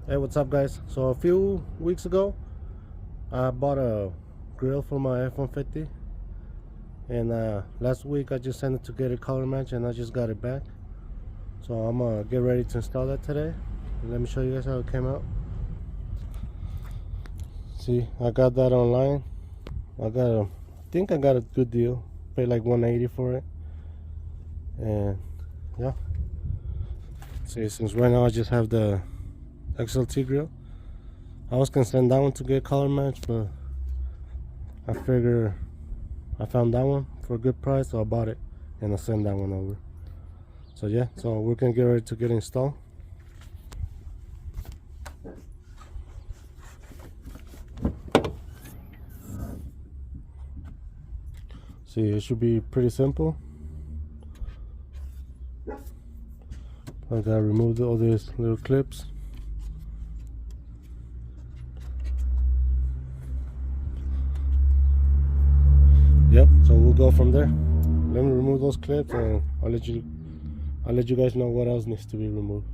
Hey, what's up, guys? So a few weeks ago, I bought a grill for my F150, and last week I just sent it to get a color match, and I just got it back. So I'm gonna get ready to install that today. Let me show you guys how it came out. See, I got that online. I think I got a good deal. Paid like 180 for it, and yeah. See, since right now I just have the XLT grill. I was gonna send that one to get color match, but I figure I found that one for a good price, so I bought it and I sent that one over. So yeah, so we're gonna get ready to get installed. See, it should be pretty simple. I gotta remove all these little clips. Yep, so we'll go from there. Let me remove those clips and I'll let you guys know what else needs to be removed.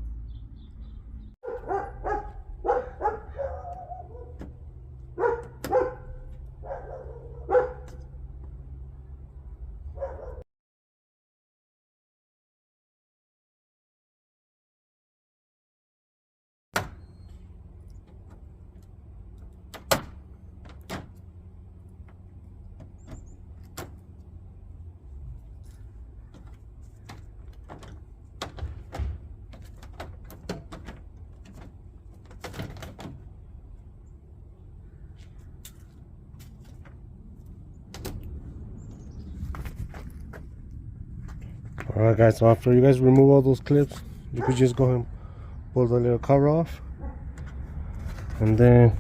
Alright guys, so after you guys remove all those clips, you could just go ahead and pull the little cover off. And then,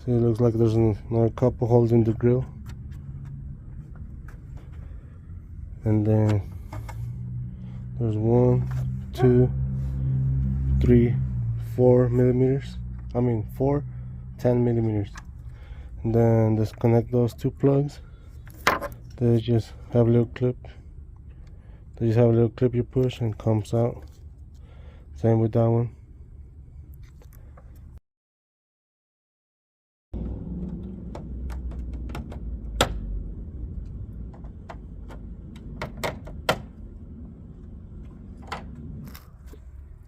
see, it looks like there's another couple holding the grill. And then there's 1, 2, 3, 4 millimeters. I mean 4 10 millimeters. And then disconnect those two plugs. They just have a little clip. They just have a little clip you push and it comes out. Same with that one.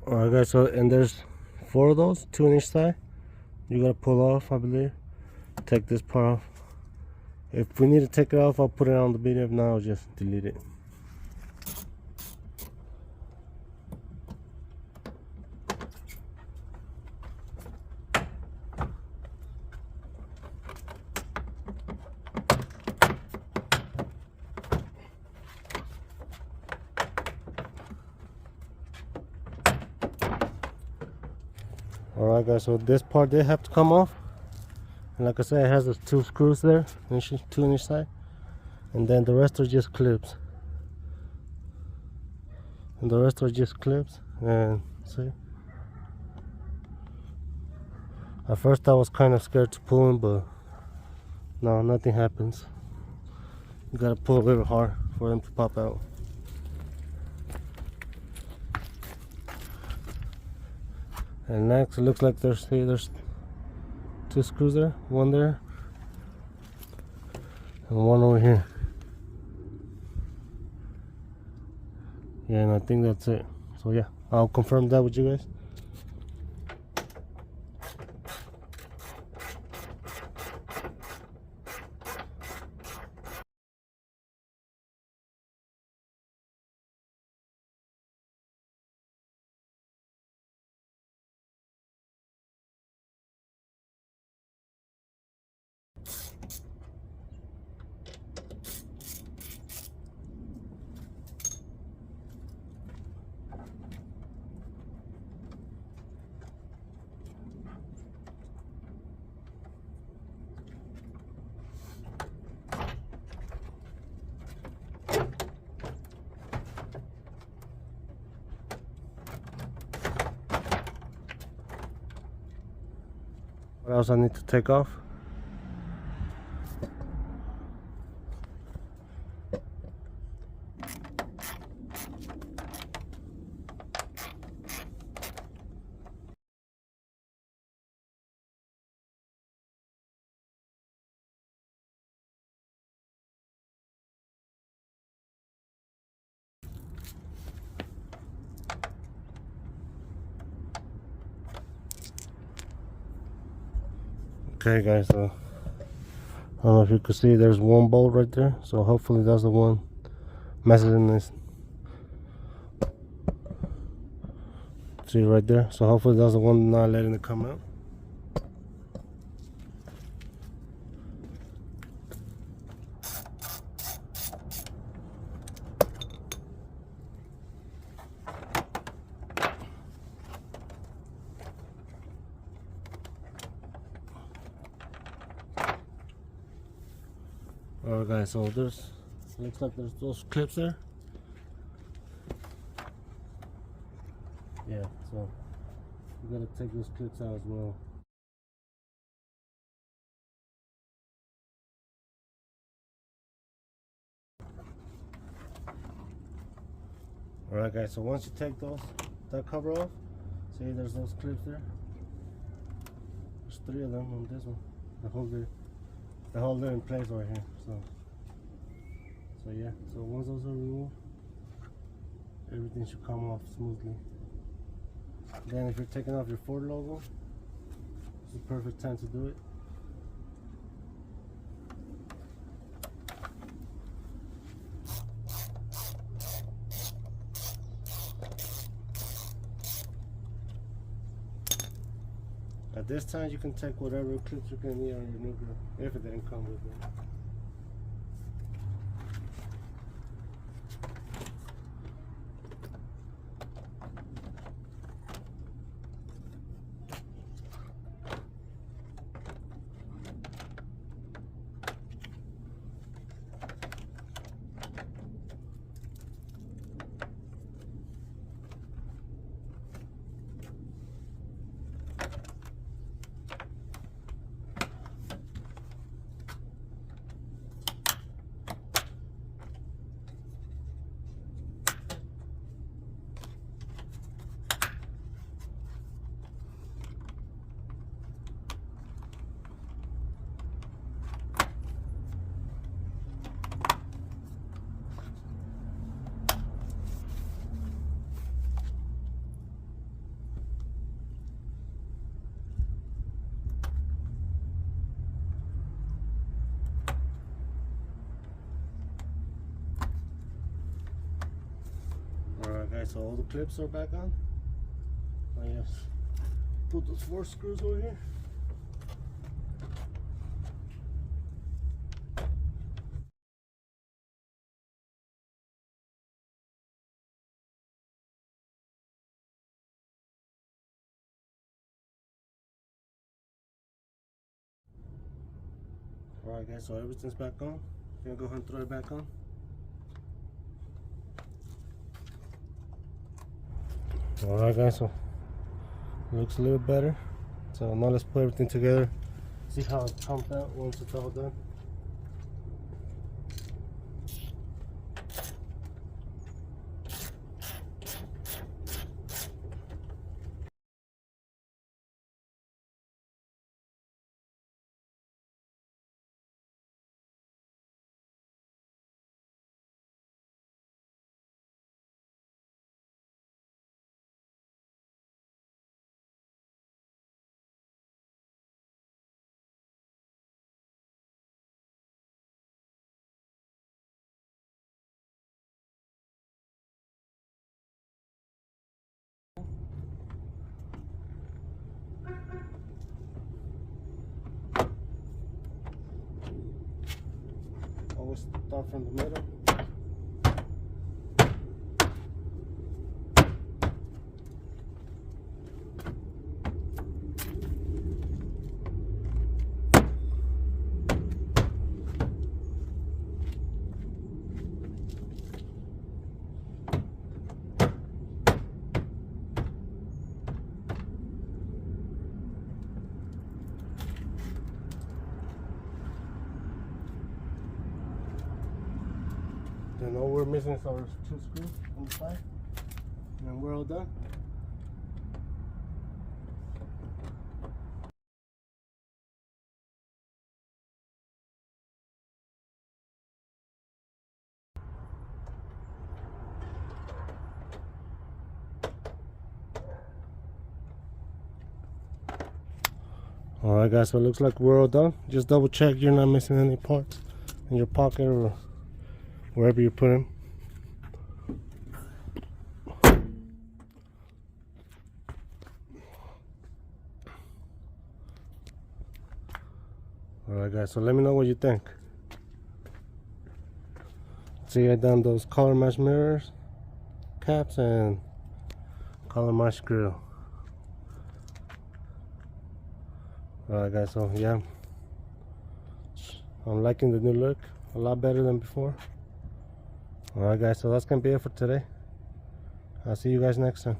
Alright guys, so and there's 4 of those, 2 on each side. You gotta pull off, I believe. Take this part off. If we need to take it off, I'll put it on the video. If not, I'll just delete it. Alright guys, so this part did have to come off. And like I said, it has those 2 screws there, 2 on each side. And then the rest are just clips. And the rest are just clips. And see, at first I was kind of scared to pull them, but no, nothing happens. You gotta pull a little hard for them to pop out. And next, it looks like there's 2 screws there, one there, and one over here. Yeah, and I think that's it. So yeah, I'll confirm that with you guys. What else I need to take off? Okay guys, so I don't know if you can see there's one bolt right there, so hopefully that's the one messing this. See right there, so hopefully that's the one not letting it come out. Alright guys, so there's, looks like there's those clips there. Yeah, so we gotta take those clips out as well. Alright guys, so once you take that cover off, see there's those clips there. There's 3 of them on this one. They hold it in place right here. So yeah, so once those are removed, everything should come off smoothly. Then if you're taking off your Ford logo, it's the perfect time to do it. At this time, you can take whatever clips you can need on your new grill, if it didn't come with it. Alright guys, so all the clips are back on. I just put those 4 screws over here. Alright guys, so everything's back on. I'm gonna go ahead and throw it back on. Alright guys, so it looks a little better. So now let's put everything together. See how it comes out once it's all done. Always start from the middle. Then all we're missing is our 2 screws on the side, and then we're all done. Alright guys, so it looks like we're all done. Just double check you're not missing any parts in your pocket or wherever you put them. Alright guys, so let me know what you think. See, I done those color match mirrors, caps, and color match grill. Alright guys, so yeah, I'm liking the new look a lot better than before. Alright guys, so that's gonna be it for today. I'll see you guys next time.